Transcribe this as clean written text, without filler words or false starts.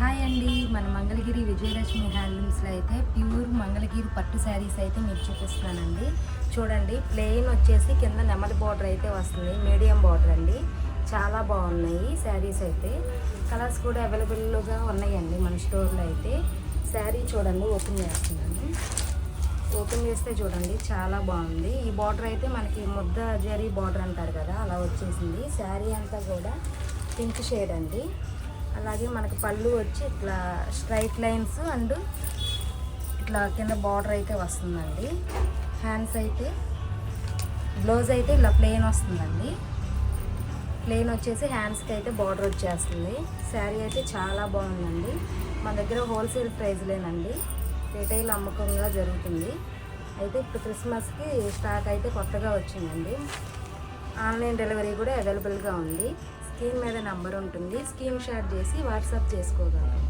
Hi అండి, మన మంగళగిరి విజయలక్ష్మి హ్యాండ్లూమ్స్లో అయితే ప్యూర్ మంగళగిరి పట్టు శారీస్ అయితే మీకు చూపిస్తున్నానండి. చూడండి, ప్లెయిన్ వచ్చేసి కింద నెమలి బార్డర్ అయితే వస్తుంది, మీడియం బార్డర్ అండి. చాలా బాగున్నాయి శారీస్ అయితే. కలర్స్ కూడా అవైలబుల్గా ఉన్నాయండి మన స్టోర్లో అయితే. శారీ చూడండి, ఓపెన్ చేస్తున్నాను. ఓపెన్ చేస్తే చూడండి, చాలా బాగుంది. ఈ బార్డర్ అయితే మనకి ముద్ద జరీ బార్డర్ అంటారు కదా, అలా వచ్చేసింది. శారీ అంతా కూడా పింక్ షేడ్ అండి. అలాగే మనకు పళ్ళు వచ్చి ఇట్లా స్ట్రైట్ లైన్స్ అండ్ ఇట్లా కింద బార్డర్ అయితే వస్తుందండి. హ్యాండ్స్ అయితే బ్లౌజ్ అయితే ఇలా ప్లెయిన్ వస్తుందండి. ప్లెయిన్ వచ్చేసి హ్యాండ్స్కి అయితే బార్డర్ వచ్చేస్తుంది. శారీ అయితే చాలా బాగుందండి. మన దగ్గర హోల్సేల్ ప్రైస్లేనండి, రిటైల్ అమ్మకంగా జరుగుతుంది. అయితే ఇప్పుడు క్రిస్మస్కి స్టాక్ అయితే కొత్తగా వచ్చిందండి. ఆన్లైన్ డెలివరీ కూడా అవైలబుల్గా ఉంది. స్క్రీన్ మీద నెంబర్ ఉంటుంది, స్క్రీన్ షాట్ చేసి వాట్సాప్ చేసుకోగలరు.